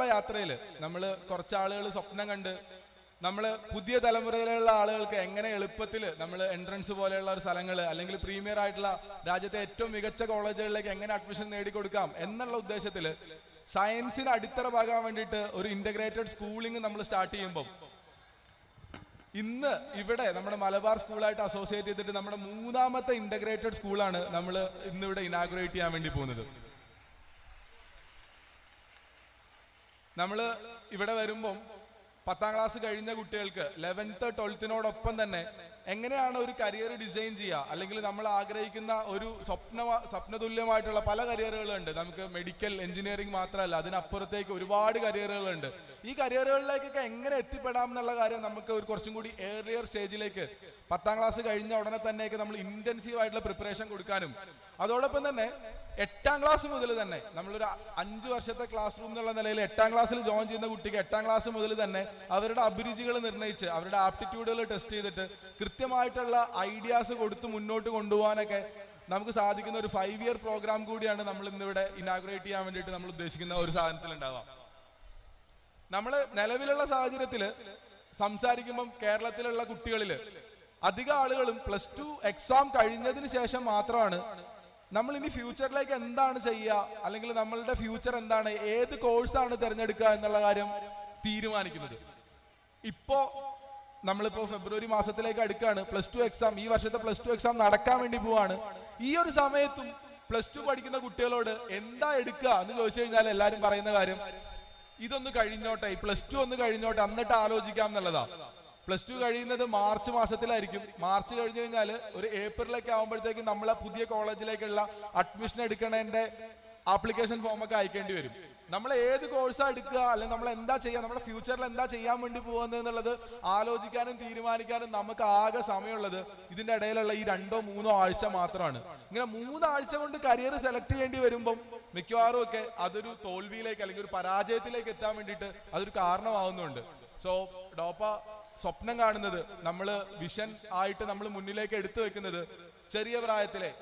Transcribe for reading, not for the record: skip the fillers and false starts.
മുന്നോട്ടുള്ള യാത്രയിൽ നമ്മൾ കുറച്ച് ആളുകൾ സ്വപ്നം കണ്ട് നമ്മൾ പുതിയ തലമുറയിലുള്ള ആളുകൾക്ക് എങ്ങനെ എളുപ്പത്തിൽ നമ്മൾ എൻട്രൻസ് പോലെയുള്ള ഒരു സ്ഥലങ്ങൾ അല്ലെങ്കിൽ പ്രീമിയർ ആയിട്ടുള്ള രാജ്യത്തെ ഏറ്റവും മികച്ച കോളേജുകളിലേക്ക് എങ്ങനെ അഡ്മിഷൻ നേടിക്കൊടുക്കാം എന്നുള്ള ഉദ്ദേശത്തിൽ സയൻസിന് അടിത്തറ പാകാൻ വേണ്ടിയിട്ട് ഒരു ഇന്റഗ്രേറ്റഡ് സ്കൂളിംഗ് നമ്മൾ സ്റ്റാർട്ട് ചെയ്യുമ്പോൾ ഇന്ന് ഇവിടെ നമ്മുടെ മലബാർ സ്കൂളായിട്ട് അസോസിയേറ്റ് ചെയ്തിട്ട് നമ്മുടെ 3ാമത്തെ ഇന്റഗ്രേറ്റഡ് സ്കൂളാണ് നമ്മൾ ഇന്നിവിടെ ഇനാഗുറേറ്റ് ചെയ്യാൻ വേണ്ടി പോകുന്നത്. നമ്മൾ ഇവിടെ വരുമ്പം 10ാം ക്ലാസ് കഴിഞ്ഞ കുട്ടികൾക്ക് 11th 12th തന്നെ എങ്ങനെയാണ് ഒരു കരിയർ ഡിസൈൻ ചെയ്യുക, അല്ലെങ്കിൽ നമ്മൾ ആഗ്രഹിക്കുന്ന ഒരു സ്വപ്നതുല്യമായിട്ടുള്ള പല കരിയറുകളുണ്ട്. നമുക്ക് മെഡിക്കൽ എഞ്ചിനീയറിംഗ് മാത്രമല്ല, അതിനപ്പുറത്തേക്ക് ഒരുപാട് കരിയറുകളുണ്ട്. ഈ കരിയറുകളിലേക്കൊക്കെ എങ്ങനെ എത്തിപ്പെടാം എന്നുള്ള കാര്യം നമുക്ക് ഒരു കുറച്ചും കൂടി ഏർലിയർ സ്റ്റേജിലേക്ക് 10ാം ക്ലാസ് കഴിഞ്ഞ ഉടനെ തന്നെയൊക്കെ നമ്മൾ ഇന്റൻസീവ് ആയിട്ടുള്ള പ്രിപ്പറേഷൻ കൊടുക്കാനും അതോടൊപ്പം തന്നെ 8ാം ക്ലാസ് മുതൽ തന്നെ നമ്മളൊരു 5 വർഷത്തെ ക്ലാസ് റൂം എന്നുള്ള നിലയിൽ 8ാം ക്ലാസ്സിൽ ജോയിൻ ചെയ്യുന്ന കുട്ടിക്ക് 8ാം ക്ലാസ് മുതൽ തന്നെ അവരുടെ അഭിരുചികൾ നിർണ്ണയിച്ച് അവരുടെ ആപ്റ്റിറ്റ്യൂഡുകൾ ടെസ്റ്റ് ചെയ്തിട്ട് കൃത്യമായിട്ടുള്ള ഐഡിയാസ് കൊടുത്ത് മുന്നോട്ട് കൊണ്ടുപോകാനൊക്കെ നമുക്ക് സാധിക്കുന്ന ഒരു 5 ഇയർ പ്രോഗ്രാം കൂടിയാണ് നമ്മൾ ഇന്നിവിടെ ഇനാഗുറേറ്റ് ചെയ്യാൻ വേണ്ടിയിട്ട് നമ്മൾ ഉദ്ദേശിക്കുന്ന ഒരു സാധനത്തിൽ ഉണ്ടാവാം. നമ്മൾ നിലവിലുള്ള സാഹചര്യത്തിൽ സംസാരിക്കുമ്പം കേരളത്തിലുള്ള കുട്ടികളിൽ അധിക ആളുകളും +2 എക്സാം കഴിഞ്ഞതിന് ശേഷം മാത്രമാണ് നമ്മൾ ഇനി ഫ്യൂച്ചറിലേക്ക് എന്താണ് ചെയ്യുക, അല്ലെങ്കിൽ നമ്മളുടെ ഫ്യൂച്ചർ എന്താണ്, ഏത് കോഴ്സാണ് തിരഞ്ഞെടുക്കുക എന്നുള്ള കാര്യം തീരുമാനിക്കുന്നത്. നമ്മളിപ്പോ ഫെബ്രുവരി മാസത്തിലേക്ക് അടുക്കാണ്. +2 എക്സാം, ഈ വർഷത്തെ +2 എക്സാം നടക്കാൻ വേണ്ടി പോവാണ്. ഈ ഒരു സമയത്തും +2 പഠിക്കുന്ന കുട്ടികളോട് എന്താ എടുക്കുക എന്ന് ചോദിച്ചു കഴിഞ്ഞാൽ എല്ലാവരും പറയുന്ന കാര്യം ഇതൊന്ന് കഴിഞ്ഞോട്ടെ, +2 ഒന്ന് കഴിഞ്ഞോട്ടെ എന്നിട്ട് ആലോചിക്കാം എന്നുള്ളതാ. +2 കഴിയുന്നത് മാർച്ച് മാസത്തിലായിരിക്കും. മാർച്ച് കഴിഞ്ഞു കഴിഞ്ഞാൽ ഒരു ഏപ്രിലൊക്കെ ആകുമ്പോഴത്തേക്കും നമ്മളെ പുതിയ കോളേജിലേക്കുള്ള അഡ്മിഷൻ എടുക്കണതിന്റെ ആപ്ലിക്കേഷൻ ഫോമൊക്കെ അയക്കേണ്ടി വരും. നമ്മൾ ഏത് കോഴ്സാണ് എടുക്കുക, അല്ലെങ്കിൽ നമ്മൾ എന്താ ചെയ്യുക, നമ്മുടെ ഫ്യൂച്ചറിൽ എന്താ ചെയ്യാൻ വേണ്ടി പോകുന്നത് എന്നുള്ളത് ആലോചിക്കാനും തീരുമാനിക്കാനും നമുക്ക് ആകെ സമയമുള്ളത് ഇതിന്റെ ഇടയിലുള്ള ഈ 2-3 ആഴ്ച മാത്രമാണ്. ഇങ്ങനെ 3 ആഴ്ച കൊണ്ട് കരിയർ സെലക്ട് ചെയ്യേണ്ടി വരുമ്പം മിക്കവാറും ഒക്കെ അതൊരു തോൽവിയിലേക്ക് അല്ലെങ്കിൽ ഒരു പരാജയത്തിലേക്ക് എത്താൻ വേണ്ടിയിട്ട് അതൊരു കാരണമാവുന്നുണ്ട്. സോ ഡോപ്പ സ്വപ്നം കാണുന്നത്, നമ്മൾ വിഷൻ ആയിട്ട് നമ്മൾ മുന്നിലേക്ക് എടുത്തു വെക്കുന്നത് ചെറിയ പ്രായത്തിലെ